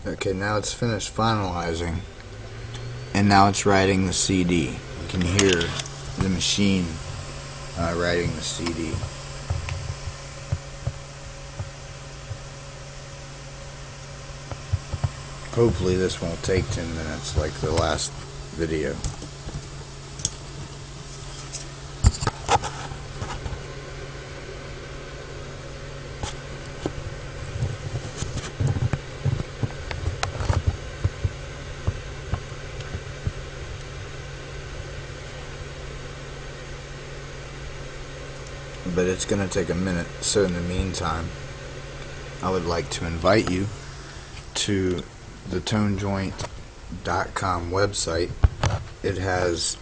Okay, now it's finished finalizing, and now it's writing the CD. You can hear the machine writing the CD. Hopefully this won't take 10 minutes like the last video. But it's going to take a minute, so in the meantime I would like to invite you to the tonejoint.com website. It has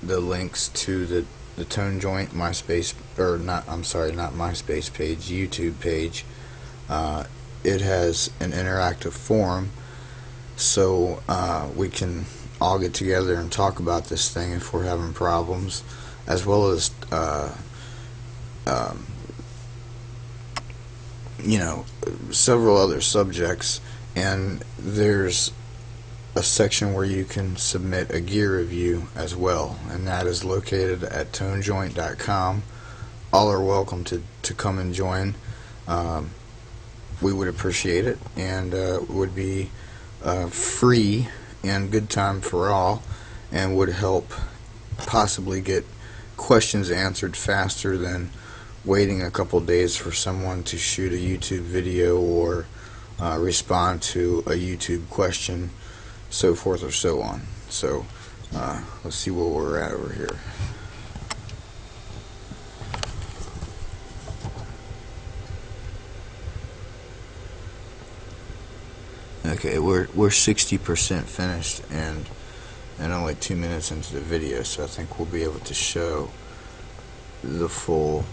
the links to the Tone Joint MySpace, or not, I'm sorry, not MySpace page, YouTube page. It has an interactive forum, so we can all get together and talk about this thing if we're having problems, as well as you know, several other subjects. And there's a section where you can submit a gear review as well, and that is located at tonejoint.com. All are welcome to come and join. We would appreciate it, and it would be free and good time for all, and would help possibly get questions answered faster than waiting a couple days for someone to shoot a YouTube video or respond to a YouTube question, so forth or so on. So let's see where we're at over here. Okay, we're 60% finished and only 2 minutes into the video, so I think we'll be able to show the full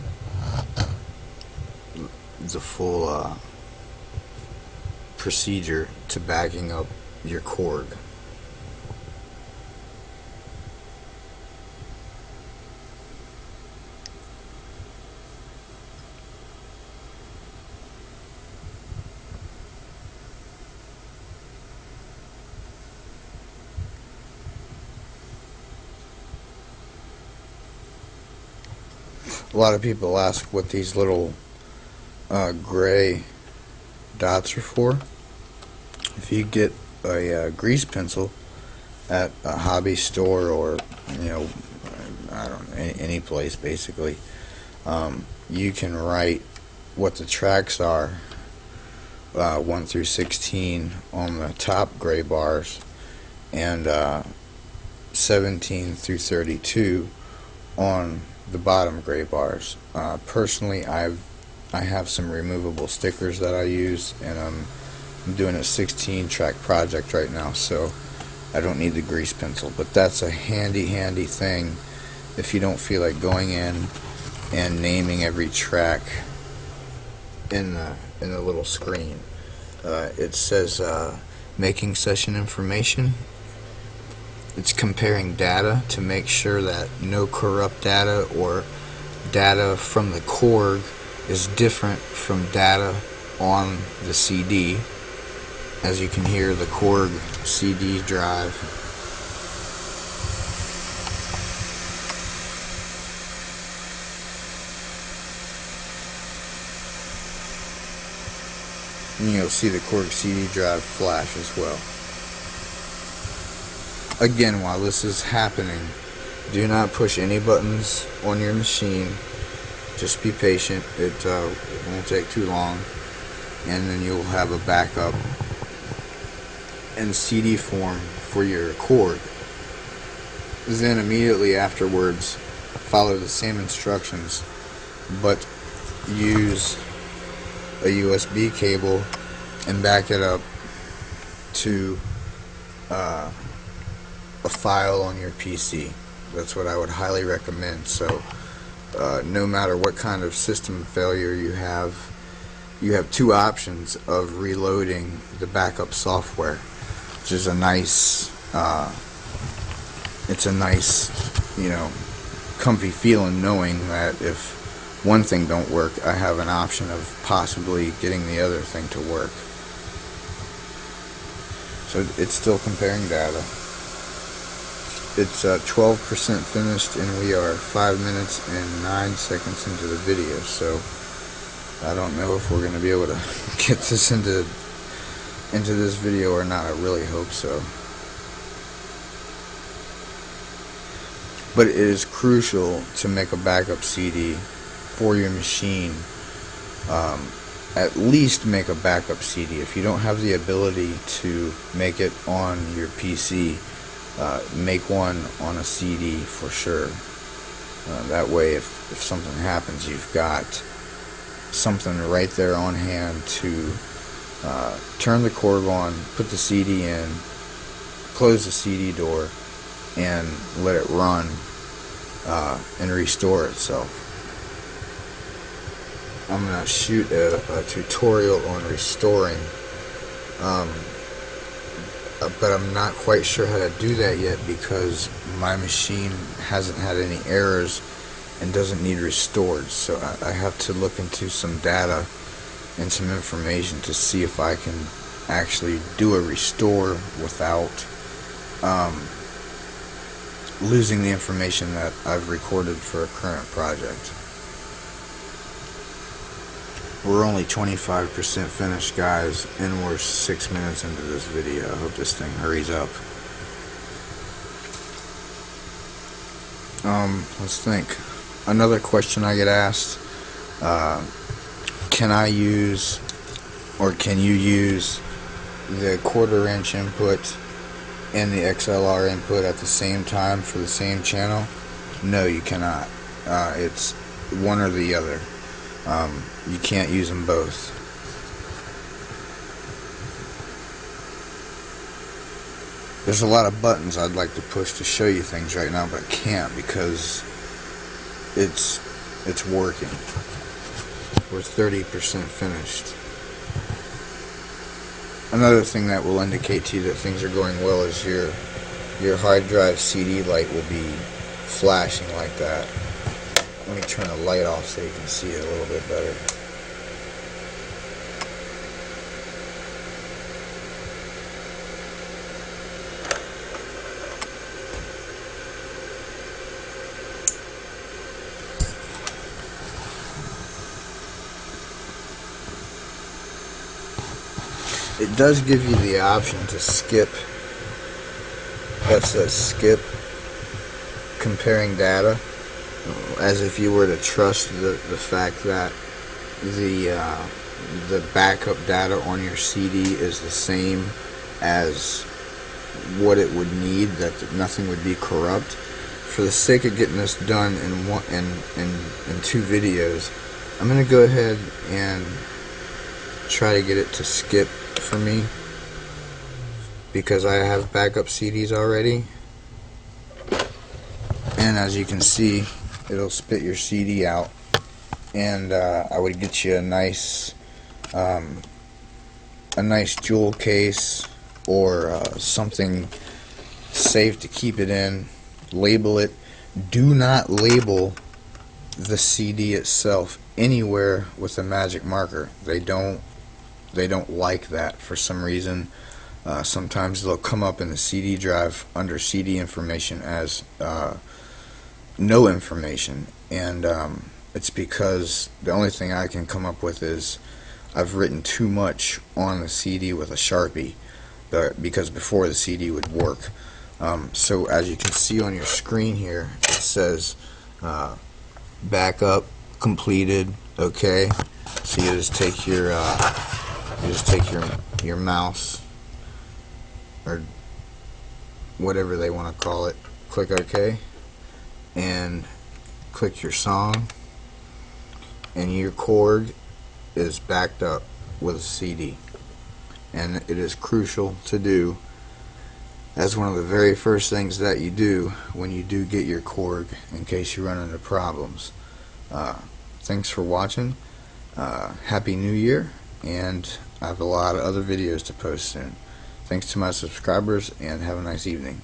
procedure to backing up your Korg. A lot of people ask what these little gray dots are for. If you get a grease pencil at a hobby store, or you know, I don't know, any place basically, you can write what the tracks are, 1 through 16 on the top gray bars, and 17 through 32 on the bottom gray bars. Personally, I have some removable stickers that I use, and I'm doing a 16 track project right now, so I don't need the grease pencil. But that's a handy thing if you don't feel like going in and naming every track in the little screen. It says making session information. It's comparing data to make sure that no corrupt data or data from the Korg is different from data on the CD. As you can hear, the Korg CD drive. And you'll see the Korg CD drive flash as well. Again, while this is happening, do not push any buttons on your machine. Just be patient. It won't take too long, and then you'll have a backup in CD form for your Korg. Then immediately afterwards, follow the same instructions, but use a USB cable and back it up to a file on your PC. That's what I would highly recommend. So no matter what kind of system failure you have 2 options of reloading the backup software, which is a nice it's a nice, you know, comfy feeling knowing that if one thing don't work, I have an option of possibly getting the other thing to work. So it's still comparing data. It's 12% finished, and we are 5 minutes and 9 seconds into the video, so I don't know if we're going to be able to get this into this video or not. I really hope so. But it is crucial to make a backup CD for your machine. At least make a backup CD. If you don't have the ability to make it on your PC, make one on a CD for sure. That way, if something happens, you've got something right there on hand to turn the Korg on, put the CD in, close the CD door, and let it run and restore itself. I'm going to shoot a tutorial on restoring, but I'm not quite sure how to do that yet because my machine hasn't had any errors and doesn't need restored. So I have to look into some data and some information to see if I can actually do a restore without losing the information that I've recorded for a current project. We're only 25% finished, guys, and we're 6 minutes into this video. I hope this thing hurries up. Let's think. Another question I get asked, can I use, or can you use the 1/4 inch input and the XLR input at the same time for the same channel? No, you cannot. It's one or the other. You can't use them both. There's a lot of buttons I'd like to push to show you things right now, but I can't because it's working. We're 30% finished. Another thing that will indicate to you that things are going well is your hard drive CD light will be flashing like that. Let me turn the light off so you can see it a little bit better. It does give you the option to skip. That says skip comparing data, as if you were to trust the fact that the backup data on your CD is the same as what it would need, that nothing would be corrupt. For the sake of getting this done in 2 videos, I'm going to go ahead and try to get it to skip for me because I have backup CDs already, and as you can see, it'll spit your CD out, and I would get you a nice jewel case or something safe to keep it in. Label it. Do not label the CD itself anywhere with a magic marker. They don't like that for some reason. Sometimes they'll come up in the CD drive under CD information as no information, and it's because the only thing I can come up with is I've written too much on the CD with a Sharpie, because before the CD would work. So as you can see on your screen here, it says backup completed. Okay, so you just take your your mouse or whatever they want to call it, click OK, and click your song, and your Korg is backed up with a CD. And it is crucial to do as one of the very first things that you do when you do get your Korg, in case you run into problems. Thanks for watching. Happy New Year, and I have a lot of other videos to post soon. Thanks to my subscribers, and have a nice evening.